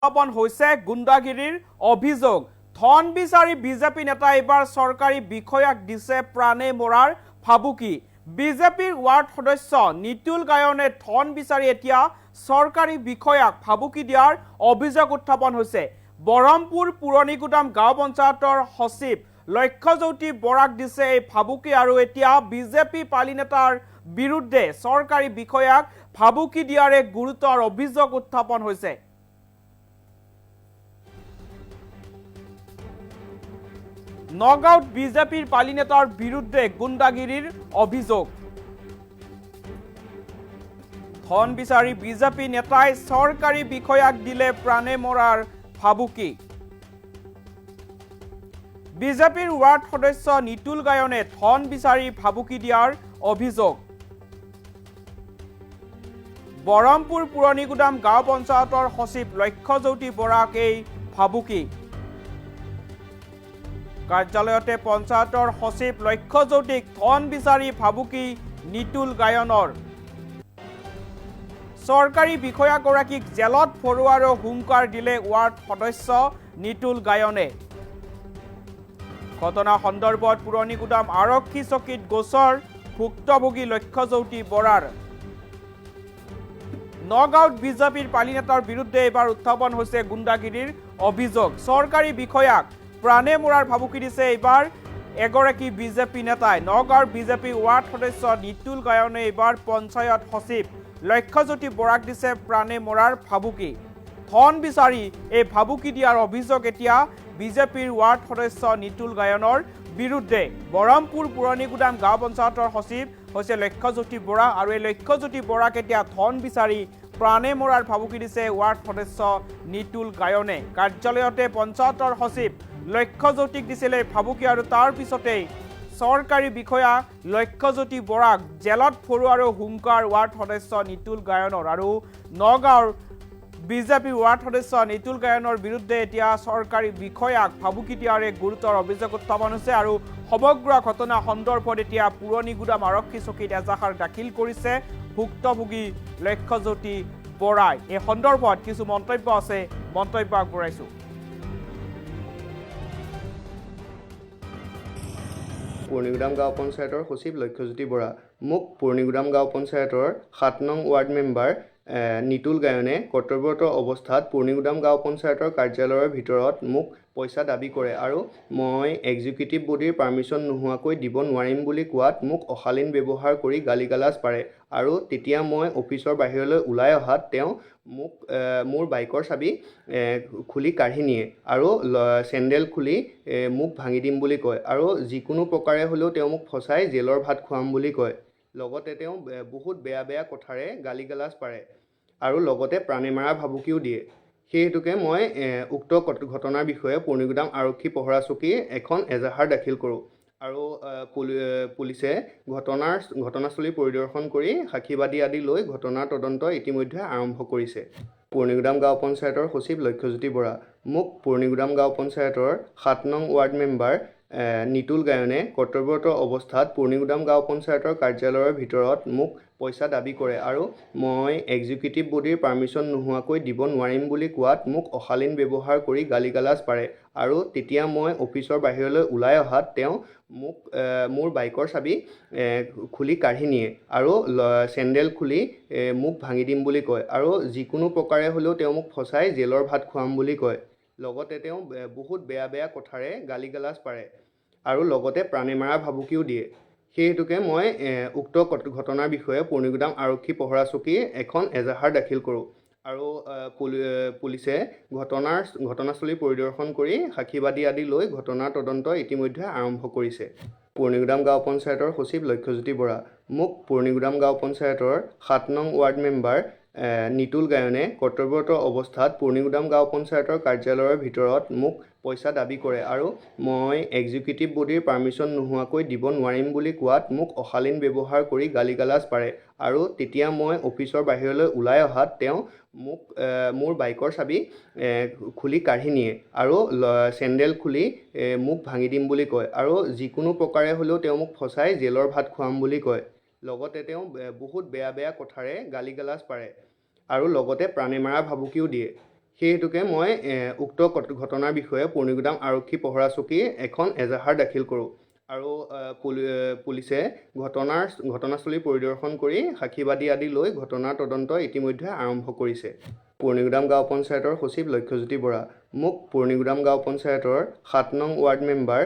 উত্থাপন হৈছে গুণ্ডাগিৰিৰ অভিযোগ ধন বিচাৰি বিজেপি নেতা এবাৰ চৰকাৰী বিষয়াক দিছে প্ৰাণে মৰাৰ ভাবুকি বিজেপিৰ ৱাৰ্ড সদস্য নিতুল গায়নে ধন বিচাৰি এতিয়া চৰকাৰী বিষয়াক ভাবুকি দিয়াৰ অভিযোগ উত্থাপন হৈছে বৰমপুৰ পুৰণিগুদাম গাঁও পঞ্চায়তৰ সচিব লক্ষ্যজ্যোতি বৰাক দিছে এই ভাবুকি আৰু এতিয়া বিজেপি পালি নেতাৰ বিৰুদ্ধে চৰকাৰী বিষয়াক ভাবুকি দিয়াৰ এক গুৰুতৰ অভিযোগ উত্থাপন হৈছে নগাঁৱত বিজেপিৰ পালি নেতাৰ বিৰুদ্ধে গুণ্ডাগিৰিৰ অভিযোগ ধন বিচাৰি বিজেপি নেতাই চৰকাৰী বিষয়াক দিলে প্ৰাণে মৰাৰ ভাবুকি বিজেপিৰ ৱাৰ্ড সদস্য নিতুল গায়নে ধন বিচাৰি ভাবুকি দিয়াৰ অভিযোগ বৰমপুৰ পুৰণিগুদাম গাঁও পঞ্চায়তৰ সচিব লক্ষ্যজ্যোতি বৰাক এই ভাবুকি কাৰ্যালয়তে পঞ্চায়তৰ সচিব লক্ষ্যজ্যোতিক ধন বিচাৰি ভাবুকি নিতুল গায়নৰ চৰকাৰী বিষয়াগৰাকীক জেলত ভৰোৱাৰ হুংকাৰ দিলে ৱাৰ্ড সদস্য নিতুল গায়নে ঘটনা সন্দৰ্ভত পুৰণিগুদাম আৰক্ষী চকীত গোচৰ ভুক্তভোগী লক্ষ্যজ্যোতি বৰাৰ নগাঁৱত বিজেপিৰ পালি নেতাৰ বিৰুদ্ধে এবাৰ উত্থাপন হৈছে গুণ্ডাগিৰিৰ অভিযোগ চৰকাৰী বিষয়াক প্ৰাণে মৰাৰ ভাবুকি দিছে এইবাৰ এগৰাকী বিজেপি নেতাই নগাঁৱৰ বিজেপি ৱাৰ্ড সদস্য নিতুল গায়নে এইবাৰ পঞ্চায়ত সচিব লক্ষ্যজ্যোতি বৰাক দিছে প্ৰাণে মৰাৰ ভাবুকি ধন বিচাৰি এই ভাবুকি দিয়াৰ অভিযোগ এতিয়া বিজেপিৰ ৱাৰ্ড সদস্য নিতুল গায়নৰ বিৰুদ্ধে বৰমপুৰ পুৰণিগুদাম গাঁও পঞ্চায়তৰ সচিব হৈছে লক্ষ্যজ্যোতি বৰা আৰু এই লক্ষ্যজ্যোতি বৰাক এতিয়া ধন বিচাৰি প্ৰাণে মৰাৰ ভাবুকি দিছে ৱাৰ্ড সদস্য নিতুল গায়নে কাৰ্যালয়তে পঞ্চায়তৰ সচিব লক্ষ্যজ্যোতিক দিছিলে ভাবুকি আৰু তাৰ পিছতেই চৰকাৰী বিষয়া লক্ষ্যজ্যোতি বৰাক জেলত ভৰোৱাৰ হুংকাৰ ৱাৰ্ড সদস্য নিতুল গায়নৰ আৰু নগাঁৱৰ বিজেপি ৱাৰ্ড সদস্য নিতুল গায়নৰ বিৰুদ্ধে এতিয়া চৰকাৰী বিষয়াক ভাবুকি দিয়াৰ এক গুৰুতৰ অভিযোগ উত্থাপন হৈছে আৰু সমগ্ৰ ঘটনা সন্দৰ্ভত এতিয়া পুৰণিগুদাম আৰক্ষী চকীত এজাহাৰ দাখিল কৰিছে ভুক্তভোগী লক্ষ্যজ্যোতি বৰাই এই সন্দৰ্ভত কিছু মন্তব্য আছে মন্তব্য আগবঢ়াইছো পুৰণিগুদাম গাঁও পঞ্চায়তৰ সচিব লক্ষ্যজ্যোতি বৰা মোক পুৰণিগুদাম গাঁও পঞ্চায়তৰ ৭ নং ৱাৰ্ড মেম্বাৰ নিতুল গায়নে কৰ্তব্যৰত অৱস্থাত পুৰণিগুদাম গাঁও পঞ্চায়তৰ কাৰ্যালয়ৰ ভিতৰত মোক পইচা দাবী কৰে আৰু মই এক্সিকিউটিভ বডিৰ পাৰ্মিশ্যন নোহোৱাকৈ দিব নোৱাৰিম বুলি কোৱাত মোক অশালীন ব্যৱহাৰ কৰি গালিগালাজ পাৰে আৰু তেতিয়া মই অফিচৰ বাহিৰলৈ ওলাই অহাত তেওঁ মোক মোৰ বাইকৰ চাবি খুলি কাঢ়ি নিয়ে আৰু চেণ্ডেল খুলি মোক ভাঙি দিম বুলি কয় আৰু যিকোনো প্ৰকাৰে হ'লেও তেওঁ মোক ফচাই জেলৰ ভাত খুৱাম বুলি কয় লগতে তেওঁ বহুত বেয়া কথাৰে গালিগালাজ পাৰে আৰু লগতে প্ৰাণে মাৰা ভাবুকিও দিয়ে সেই হেতুকে মই উক্ত ঘটনাৰ বিষয়ে পুৰণিগুদাম আৰক্ষী পহৰা চকী এখন এজাহাৰ দাখিল কৰোঁ আৰু পুলিচে ঘটনাস্থলী পৰিদৰ্শন কৰি সাক্ষীবাদী আদি লৈ ঘটনাৰ তদন্ত ইতিমধ্যে আৰম্ভ কৰিছে পুৰণিগুদাম গাঁও পঞ্চায়তৰ সচিব লক্ষ্যজ্যোতি বৰা মোক পুৰণিগুদাম গাঁও পঞ্চায়তৰ ৭ নং ৱাৰ্ড মেম্বাৰ নিতুল গায়নে কৰ্তব্যৰত অৱস্থাত পুৰণিগুদাম গাঁও পঞ্চায়তৰ কাৰ্যালয়ৰ ভিতৰত মোক পইচা দাবী কৰে আৰু মই এক্সিকিউটিভ বডিৰ পাৰ্মিশ্যন নোহোৱাকৈ দিব নোৱাৰিম বুলি কোৱাত মোক অশালীন ব্যৱহাৰ কৰি গালিগালাজ পাৰে আৰু তেতিয়া মই অফিচৰ বাহিৰলৈ ওলাই অহাত তেওঁ মোক মোৰ বাইকৰ চাবি খুলি কাঢ়ি নিয়ে আৰু চেণ্ডেল খুলি মোক ভাঙি দিম বুলি কয় আৰু যিকোনো প্ৰকাৰে হ'লেও তেওঁ মোক ফচাই জেলৰ ভাত খুৱাম বুলি কয় লগতে তেওঁ বহুত বেয়া কথাৰে গালিগালাজ পাৰে আৰু লগতে প্ৰাণে মাৰা ভাবুকিও দিয়ে সেই হেতুকে মই উক্ত ঘটনাৰ বিষয়ে পুৰণিগুদাম আৰক্ষী পহৰা চকী এখন এজাহাৰ দাখিল কৰোঁ আৰু পুলিচে ঘটনাস্থলী পৰিদৰ্শন কৰি সাক্ষীবাদী আদি লৈ ঘটনাৰ তদন্ত ইতিমধ্যে আৰম্ভ কৰিছে পুৰণিগুদাম গাঁও পঞ্চায়তৰ সচিব লক্ষ্যজ্যোতি বৰা মোক পুৰণিগুদাম গাঁও পঞ্চায়তৰ ৭ নং ৱাৰ্ড মেম্বাৰ নিতুল গায়নে কৰ্তব্যৰত অৱস্থাত পুৰণিগুদাম গাঁও পঞ্চায়তৰ কাৰ্যালয়ৰ ভিতৰত মোক পইচা দাবী কৰে আৰু মই এক্সিকিউটিভ বডিৰ পাৰ্মিশ্যন নোহোৱাকৈ দিব নোৱাৰিম বুলি কোৱাত মোক অশালীন ব্যৱহাৰ কৰি গালিগালাজ পাৰে আৰু তেতিয়া মই অফিচৰ বাহিৰলৈ ওলাই অহাত তেওঁ মোক মোৰ বাইকৰ চাবি খুলি কাঢ়ি নিয়ে আৰু চেণ্ডেল খুলি মোক ভাঙি দিম বুলি কয় আৰু যিকোনো প্ৰকাৰে হ'লেও তেওঁ মোক ফচাই জেলৰ ভাত খুৱাম বুলি কয় লগতে তেওঁ বহুত বেয়া কথাৰে গালিগালাজ পাৰে আৰু লগতে প্ৰাণে মাৰা ভাবুকিও দিয়ে সেই হেতুকে মই উক্ত ঘটনাৰ বিষয়ে পুৰ্ণিগুদাম আৰক্ষী পহৰা চকী এখন এজাহাৰ দাখিল কৰোঁ আৰু পুলিচে ঘটনাস্থলী পৰিদৰ্শন কৰি সাক্ষীবাদী আদি লৈ ঘটনাৰ তদন্ত ইতিমধ্যে আৰম্ভ কৰিছে। পুৰ্ণিগুদাম গাঁও পঞ্চায়তৰ সচিব লক্ষ্যজ্যোতি বৰা মোক পুৰ্ণিগুদাম গাঁও পঞ্চায়তৰ 7 নং ৱাৰ্ড মেম্বাৰ